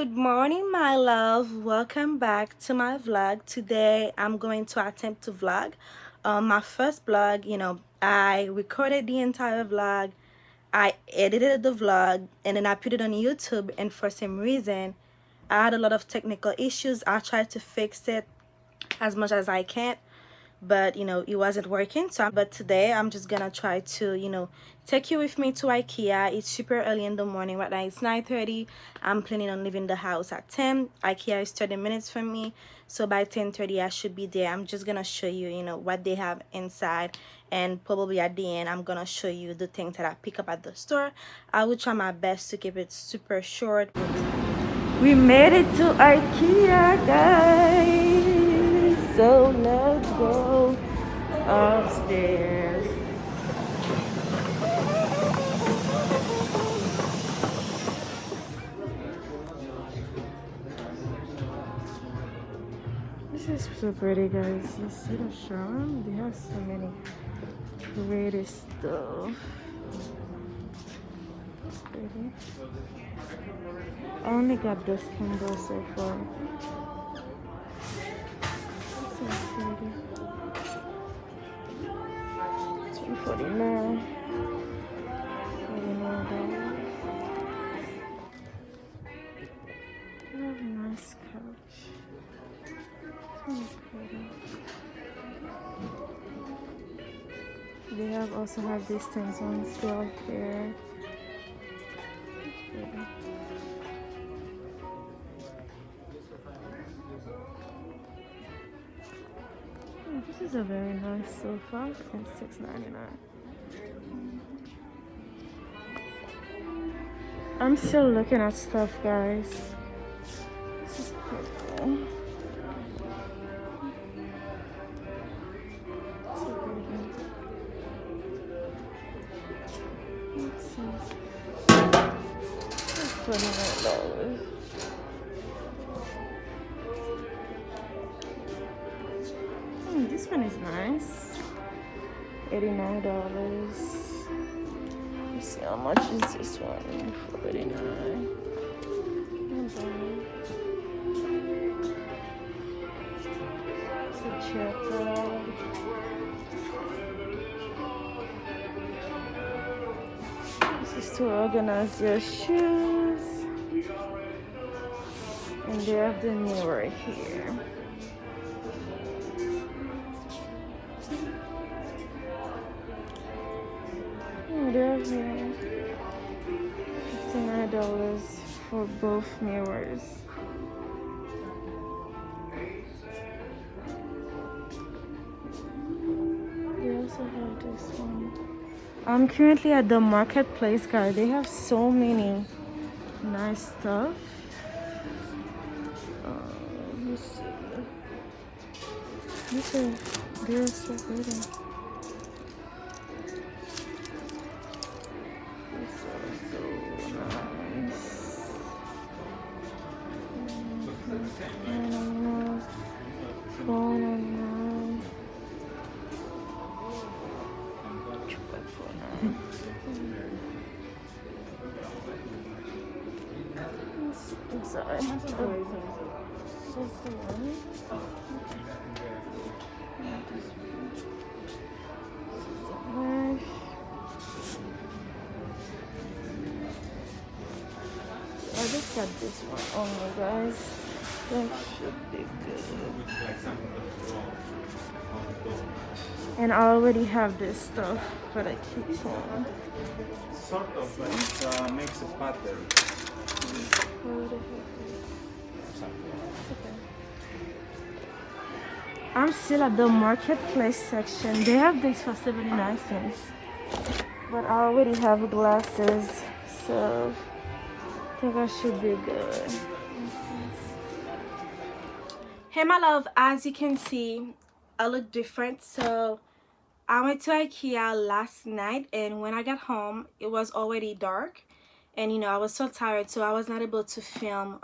Good morning, my love. Welcome back to my vlog. Today I'm going to attempt to vlog my first vlog. I recorded the entire vlog, I edited the vlog, and then I put it on YouTube, and for some reason I had a lot of technical issues. I tried to fix it as much as I can, but it wasn't working. But today I'm just gonna try to take you with me to Ikea. It's super early in the morning. Right now it's 9:30. I'm planning on leaving the house at 10. Ikea is 30 minutes from me, so by 10:30 I should be there. I'm just gonna show you what they have inside, and probably at the end I'm gonna show you the things that I pick up at the store. I will try my best to keep it super short. We made it to Ikea, guys. So let's go upstairs. This is so pretty, guys. You see the showroom? They have so many pretty stuff. It's pretty. I only got this candle so far. So pretty. $249. $49. They have a nice couch. They also have these things on sale here. This is a very nice sofa and $6.99. I'm still looking at stuff, guys. This is pretty. Let's see. That's $29. This one is nice. $89. Let's see how much is this one for $89. It's a chair pad. This is to organize your shoes. And they have the mirror here. They're here. $59 for both mirrors. They also have this one. I'm currently at the marketplace, guys. They have so many nice stuff. Let's see. They're so pretty. I just got this one only, guys. That should be good. And I already have this stuff for the kitchen. Sort of, but it makes a pattern. I'm still at the marketplace section. They have this for 79 cents. But I already have glasses, so I think I should be good. Hey my love, as you can see, I look different. So I went to Ikea last night, and when I got home it was already dark, and I was so tired, so I was not able to film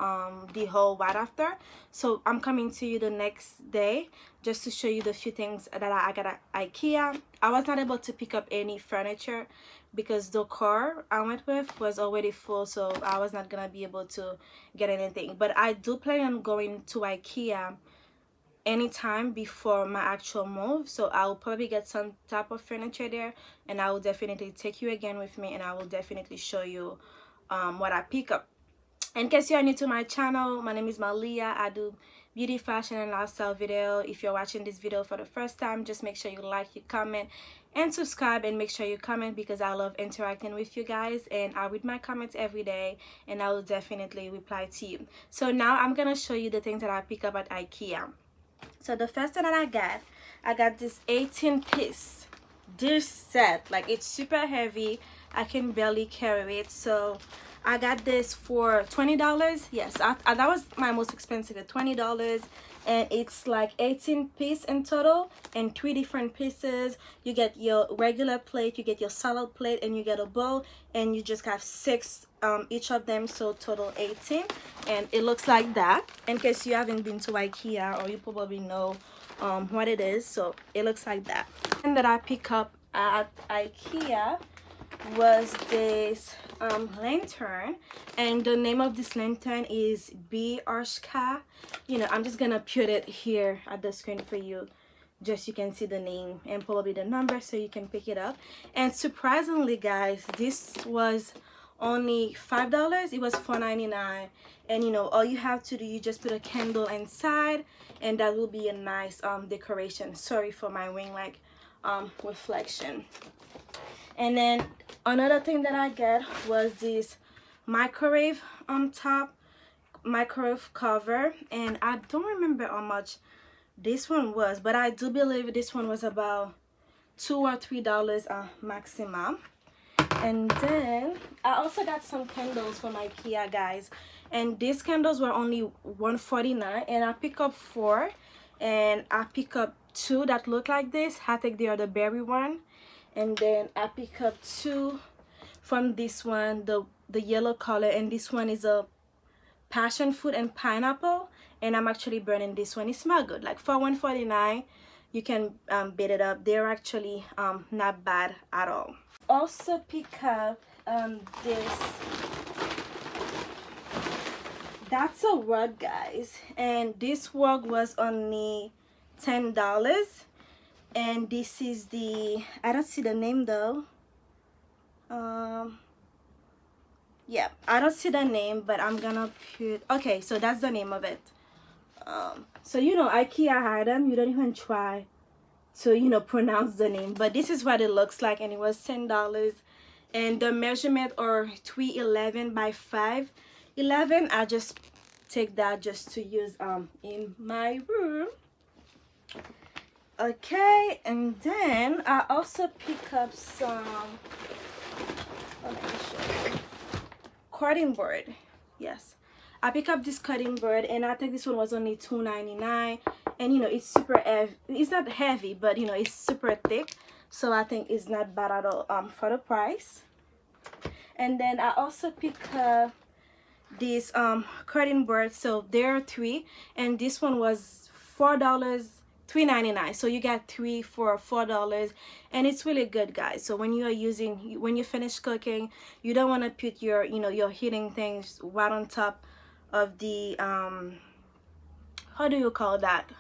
the haul right after. So I'm coming to you the next day just to show you the few things that I got at Ikea. I was not able to pick up any furniture because the car I went with was already full, so I was not gonna be able to get anything. But I do plan on going to Ikea anytime before my actual move, so I will probably get some type of furniture there, and I will definitely take you again with me, and I will definitely show you what I pick up. In case you're new to my channel, my name is Malya. I do beauty, fashion, and lifestyle video. If you're watching this video for the first time, just make sure you like, you comment, and subscribe, and make sure you comment because I love interacting with you guys, and I read my comments every day, and I will definitely reply to you. So now I'm gonna show you the things that I pick up at Ikea. So the first thing that I got this 18-piece dish set. Like, it's super heavy, I can barely carry it, so I got this for $20. Yes, that was my most expensive at $20, and it's like 18 pieces in total, and 3 different pieces. You get your regular plate, you get your salad plate, and you get a bowl, and you just have 6 each of them, so total 18. And it looks like that, in case you haven't been to Ikea, or you probably know what it is. So it looks like that. And that I pick up at Ikea was this lantern, and the name of this lantern is B Arshka. I'm just gonna put it here at the screen for you, just you can see the name and probably the number so you can pick it up. And surprisingly, guys, this was only $5. It was $4.99, and all you have to do, you just put a candle inside, and that will be a nice decoration. Sorry for my ring light reflection. And then another thing that I get was this microwave microwave cover, and I don't remember how much this one was, but I do believe this one was about $2 or $3 maximum. And then I also got some candles from Ikea, guys, and these candles were only $1.49, and I pick up 4, and I pick up 2 that look like this. I think they are the berry one, and then I pick up 2 from this one, the yellow color, and this one is a passion fruit and pineapple, and I'm actually burning this one. It smells good. Like, for $1.49, you can beat it up. They're actually not bad at all. Also pick up this, that's a rug, guys, and this rug was only $10, and this is the, I don't see the name though. Yeah, I don't see the name, but I'm gonna put, okay, so that's the name of it. So Ikea had them, you don't even try to pronounce the name, but this is what it looks like, and it was $10, and the measurement are 311 by 511. I just take that just to use in my room. Okay, and then I also pick up some, let me show you, cutting board. Yes, I pick up this cutting board, and I think this one was only $2.99, and it's super heavy. It's not heavy, but it's super thick, so I think it's not bad at all for the price. And then I also pick up this cutting board. So there are 3, and this one was $3.99, so you got 3 for $4, and it's really good, guys. So when you finish cooking, you don't want to put your your heating things right on top of the how do you call that,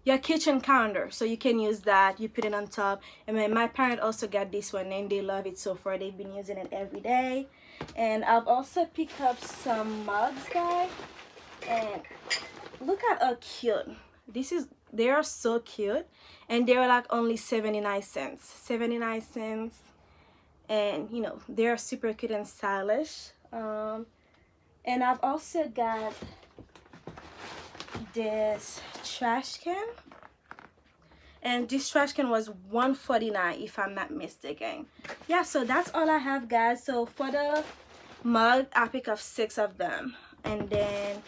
your kitchen counter, so you can use that. You put it on top. And then my parents also got this one, and they love it so far. They've been using it every day. And I've also picked up some mugs, guys, and look at how cute they are. So cute, and they were like only 79 cents, and they are super cute and stylish. And I've also got this trash can, and this trash can was $1.49 if I'm not mistaken. Yeah, so that's all I have, guys. So for the mug, I pick up 6 of them, and then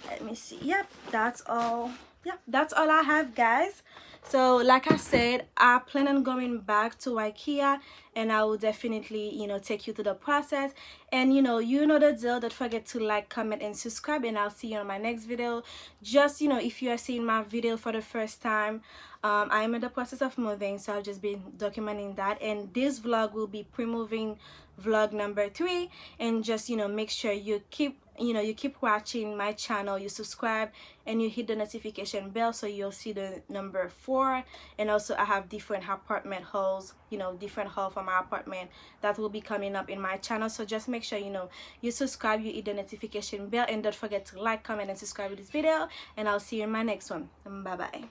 let me see. Yep, that's all yeah, that's all I have, guys. So like I said, I plan on going back to Ikea, and I will definitely, take you through the process. And you know the deal. Don't forget to like, comment, and subscribe, and I'll see you on my next video. Just, if you are seeing my video for the first time, I'm in the process of moving, so I've just been documenting that, and this vlog will be pre-moving vlog number 3. And just, make sure you keep watching my channel, you subscribe, and you hit the notification bell so you'll see the number 4. And also I have different apartment hauls, different haul for my apartment that will be coming up in my channel. So just make sure you subscribe, you hit the notification bell, and don't forget to like, comment, and subscribe to this video. And I'll see you in my next one. Bye bye.